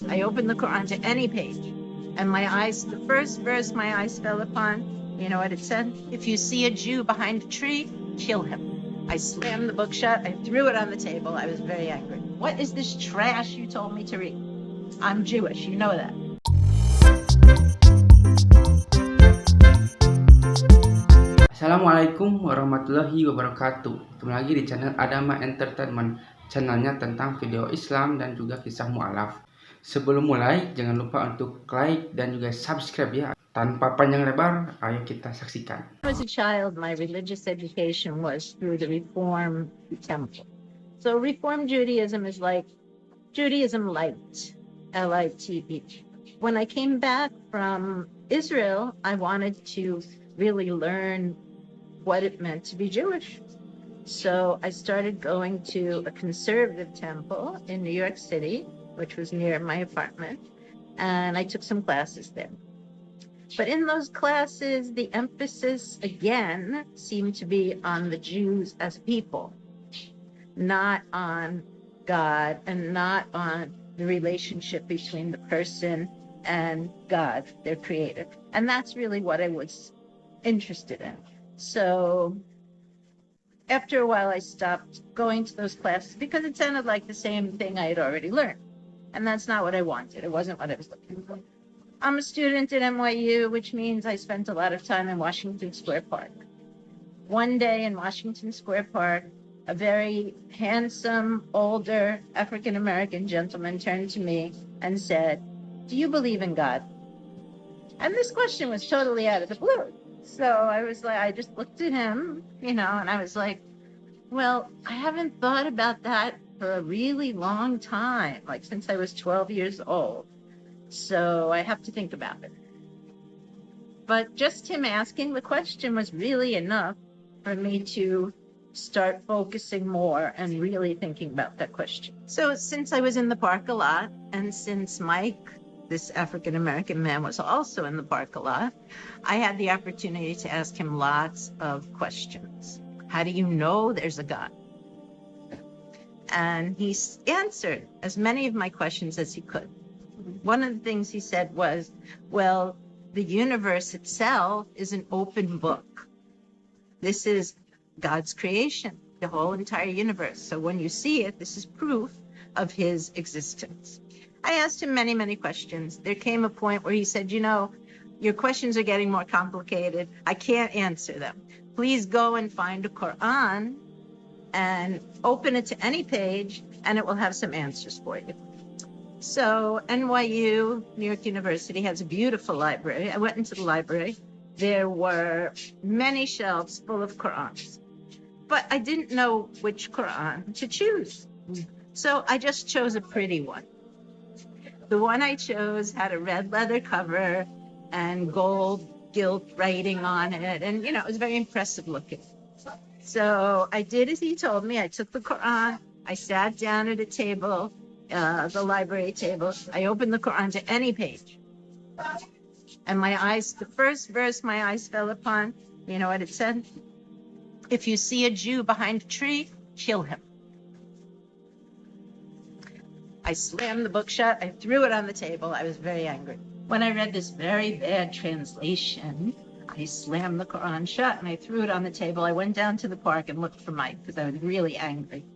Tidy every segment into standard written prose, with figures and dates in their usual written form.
I opened the Qur'an to any page, and the first verse my eyes fell upon, you know what it said? If you see a Jew behind a tree, kill him. I slammed the book shut. I threw it on the table. I was very angry. What is this trash you told me to read? I'm Jewish. You know that. Assalamualaikum warahmatullahi wabarakatuh. Ketemu lagi di channel Adama Entertainment, channelnya tentang video Islam dan juga kisah mu'alaf. Sebelum mulai, jangan lupa untuk like dan juga subscribe ya. Tanpa panjang lebar, ayo kita saksikan. When I was a child, my religious education was through the Reform Temple. So Reform Judaism is like Judaism light, L-I-T-E. When I came back from Israel, I wanted to really learn what it meant to be Jewish. So I started going to a conservative temple in New York City, which was near my apartment, and I took some classes there. But in those classes, the emphasis again seemed to be on the Jews as people, not on God and not on the relationship between the person and God, their creator. And that's really what I was interested in. So after a while, I stopped going to those classes because it sounded like the same thing I had already learned. And that's not what I wanted. It wasn't what I was looking for. I'm a student at NYU, which means I spent a lot of time in Washington Square Park. One day in Washington Square Park, a very handsome, older African-American gentleman turned to me and said, "Do you believe in God?" And this question was totally out of the blue. So I was like, I just looked at him, and I was like, well, I haven't thought about that for a really long time, like since I was 12 years old. So I have to think about it. But just him asking the question was really enough for me to start focusing more and really thinking about that question. So since I was in the park a lot, and since Mike, this African-American man, was also in the park a lot, I had the opportunity to ask him lots of questions. How do you know there's a God? And he answered as many of my questions as he could. One of the things he said was, well, the universe itself is an open book. This is God's creation, the whole entire universe. So when you see it, this is proof of his existence. I asked him many, many questions. There came a point where he said, your questions are getting more complicated. I can't answer them. Please go and find a Qur'an and open it to any page, and it will have some answers for you. So NYU, New York University, has a beautiful library. I went into the library. There were many shelves full of Qur'ans, but I didn't know which Qur'an to choose. So I just chose a pretty one. The one I chose had a red leather cover and gold gilt writing on it. And, it was very impressive looking. So I did as he told me. I took the Qur'an. I sat down at a table, the library table. I opened the Qur'an to any page. And the first verse my eyes fell upon, you know what it said? If you see a Jew behind a tree, kill him. I slammed the book shut. I threw it on the table. I was very angry. When I read this very bad translation, I slammed the Qur'an shut and I threw it on the table. I went down to the park and looked for Mike because I was really angry.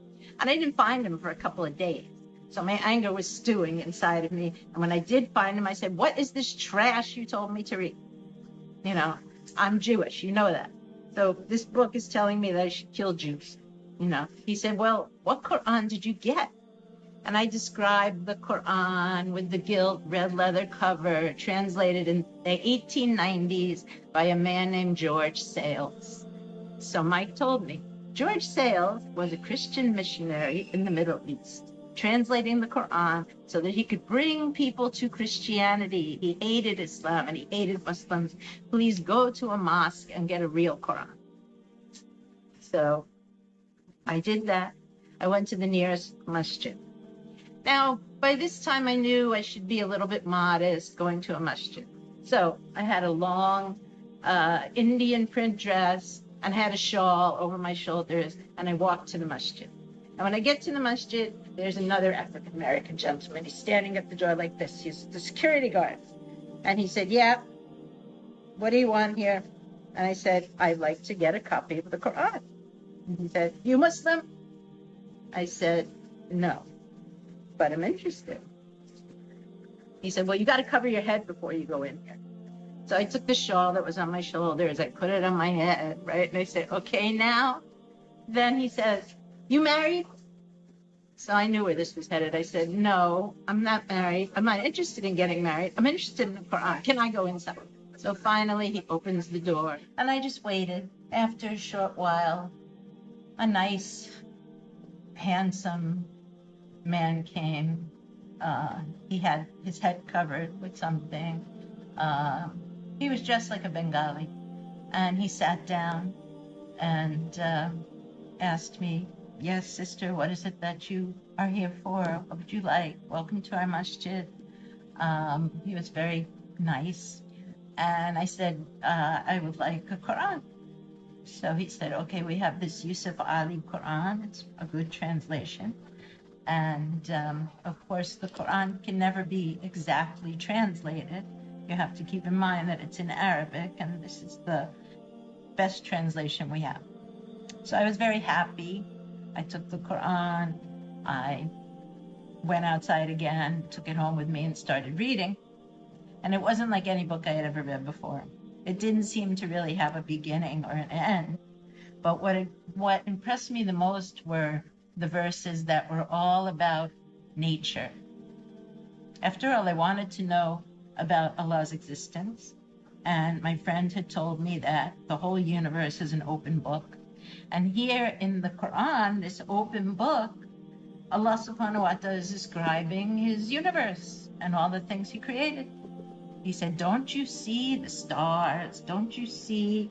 And I didn't find him for a couple of days. So my anger was stewing inside of me. And when I did find him, I said, what is this trash you told me to read? I'm Jewish. You know that. So this book is telling me that I should kill Jews. He said, well, what Qur'an did you get? And I described the Qur'an with the gilt red leather cover, translated in the 1890s by a man named George Sales. So Mike told me, George Sales was a Christian missionary in the Middle East, translating the Qur'an so that he could bring people to Christianity. He hated Islam and he hated Muslims. Please go to a mosque and get a real Qur'an. So I did that. I went to the nearest masjid. Now, by this time, I knew I should be a little bit modest going to a masjid. So I had a long Indian print dress and had a shawl over my shoulders, and I walked to the masjid. And when I get to the masjid, there's another African American gentleman. He's standing at the door like this. He's the security guard. And he said, yeah, what do you want here? And I said, I'd like to get a copy of the Quran. And he said, you Muslim? I said, no, but I'm interested. He said, well, you got to cover your head before you go in here. So I took the shawl that was on my shoulders. I put it on my head, right? And I said, okay, now. Then he says, you married? So I knew where this was headed. I said, no, I'm not married. I'm not interested in getting married. I'm interested in the Quran. Can I go inside? So finally he opens the door and I just waited. After a short while, a nice, handsome man came. He had his head covered with something. He was dressed like a Bengali. And he sat down and asked me, yes, sister, what is it that you are here for? What would you like? Welcome to our masjid. He was very nice. And I said, I would like a Quran. So he said, okay, we have this Yusuf Ali Quran. It's a good translation. And of course, the Quran can never be exactly translated. You have to keep in mind that it's in Arabic, and this is the best translation we have. So I was very happy. I took the Quran. I went outside again, took it home with me, and started reading. And it wasn't like any book I had ever read before. It didn't seem to really have a beginning or an end. But what impressed me the most were the verses that were all about nature. After all, I wanted to know about Allah's existence. And my friend had told me that the whole universe is an open book. And here in the Quran, this open book, Allah subhanahu wa ta'ala is describing his universe and all the things he created. He said, don't you see the stars? Don't you see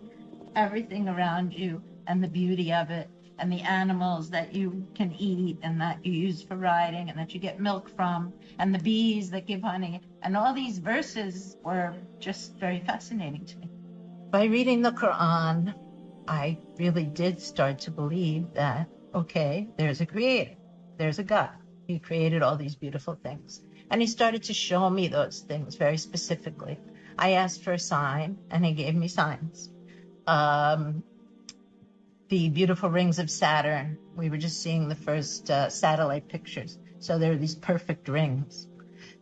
everything around you and the beauty of it and the animals that you can eat and that you use for riding and that you get milk from and the bees that give honey? And all these verses were just very fascinating to me. By reading the Quran, I really did start to believe that, okay, there's a creator, there's a God. He created all these beautiful things. And he started to show me those things very specifically. I asked for a sign, and he gave me signs. The beautiful rings of Saturn, we were just seeing the first satellite pictures. So there are these perfect rings,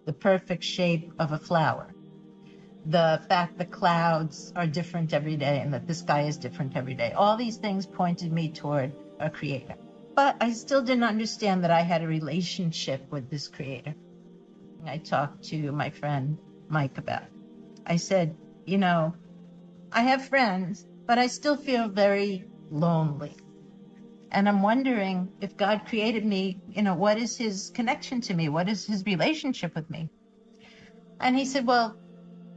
the perfect shape of a flower. The fact that clouds are different every day and that the sky is different every day. All these things pointed me toward a creator. But I still didn't understand that I had a relationship with this creator. I talked to my friend Mike about it. I said, you know, I have friends, but I still feel very lonely. And I'm wondering if God created me, you know, what is his connection to me? What is his relationship with me? And he said, well,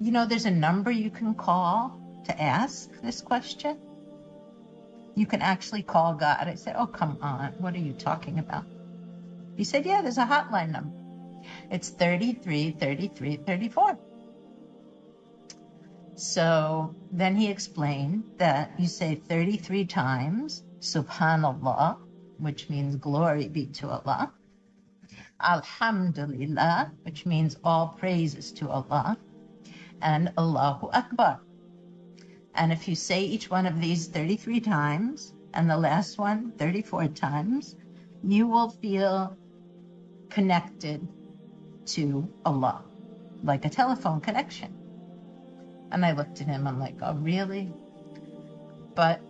you know, there's a number you can call to ask this question. You can actually call God. I said, oh, come on. What are you talking about? He said, yeah, there's a hotline number. It's 33 33 34. So then he explained that you say 33 times, Subhanallah, which means glory be to Allah. Alhamdulillah, which means all praises to Allah. And Allahu Akbar. And if you say each one of these 33 times, and the last one 34 times, you will feel connected to Allah, like a telephone connection. And I looked at him, I'm like, oh, really? But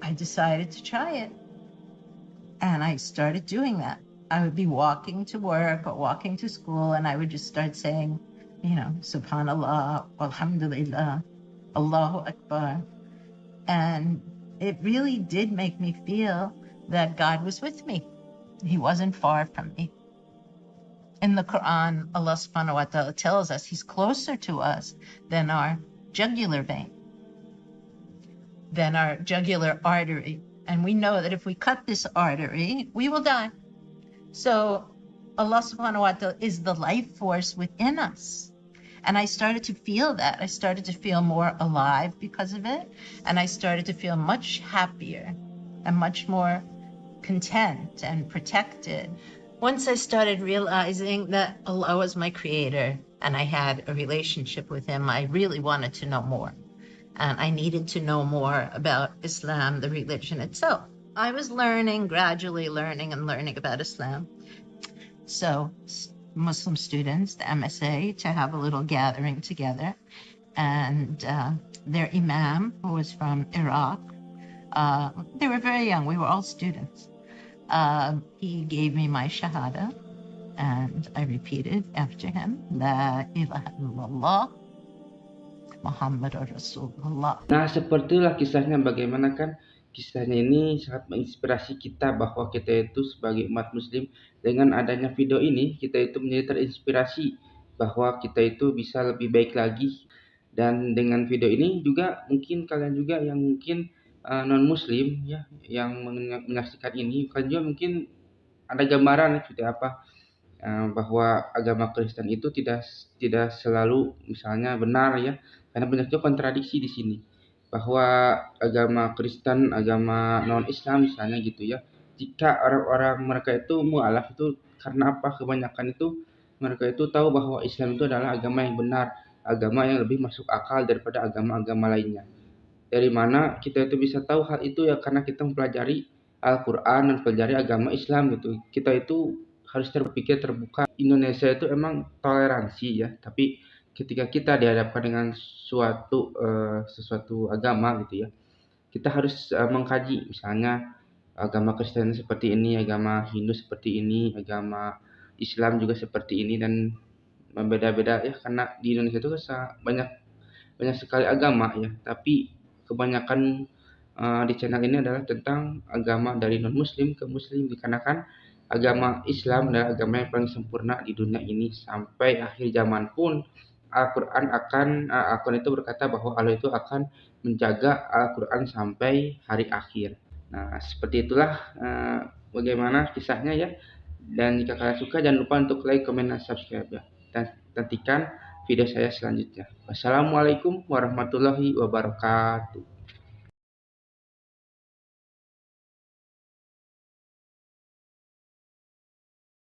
I decided to try it. And I started doing that. I would be walking to work or walking to school, and I would just start saying, you know, Subhanallah, Alhamdulillah, Allahu Akbar. And it really did make me feel that God was with me. He wasn't far from me. In the Quran, Allah subhanahu wa ta'ala tells us he's closer to us than our jugular vein, than our jugular artery. And we know that if we cut this artery, we will die. So Allah subhanahu wa ta'ala is the life force within us. And I started to feel that. I started to feel more alive because of it. And I started to feel much happier and much more content and protected. Once I started realizing that Allah was my creator and I had a relationship with him, I really wanted to know more. And I needed to know more about Islam, the religion itself. I was gradually learning about Islam. So Muslim students, the MSA, to have a little gathering together. And their imam, who was from Iraq, they were very young. We were all students. He gave me my shahada, and I repeated after him, La ilaha illallah, Muhammadur Rasulullah. Nah, sepertilah kisahnya, bagaimana kan kisahnya ini sangat menginspirasi kita bahwa kita itu sebagai umat muslim, dengan adanya video ini kita itu menjadi terinspirasi bahwa kita itu bisa lebih baik lagi. Dan dengan video ini juga mungkin kalian juga yang mungkin non muslim ya, yang menyaksikan ini, kalian juga mungkin ada gambaran seperti apa bahwa agama Kristen itu tidak selalu misalnya benar ya, karena banyak juga kontradiksi di sini bahwa agama Kristen, agama non Islam misalnya gitu ya, jika orang-orang mereka itu mualaf itu karena apa, kebanyakan itu mereka itu tahu bahwa Islam itu adalah agama yang benar, agama yang lebih masuk akal daripada agama-agama lainnya. Dari mana kita itu bisa tahu hal itu ya, karena kita mempelajari Al-Qur'an dan mempelajari agama Islam gitu. Kita itu harus berpikir terbuka. Indonesia itu emang toleransi ya, tapi ketika kita dihadapkan dengan sesuatu agama gitu ya, kita harus mengkaji, misalnya agama Kristen seperti ini, agama Hindu seperti ini, agama Islam juga seperti ini, dan berbeda-beda ya, karena di Indonesia itu banyak sekali agama ya, tapi kebanyakan di channel ini adalah tentang agama dari non muslim ke muslim, dikarenakan agama Islam adalah agama yang paling sempurna di dunia ini. Sampai akhir zaman pun Al-Quran itu berkata bahwa Allah itu akan menjaga Al-Quran sampai hari akhir. Nah, seperti itulah bagaimana kisahnya ya. Dan jika kalian suka, jangan lupa untuk like, comment, dan subscribe ya. Dan nantikan video saya selanjutnya. Wassalamualaikum warahmatullahi wabarakatuh.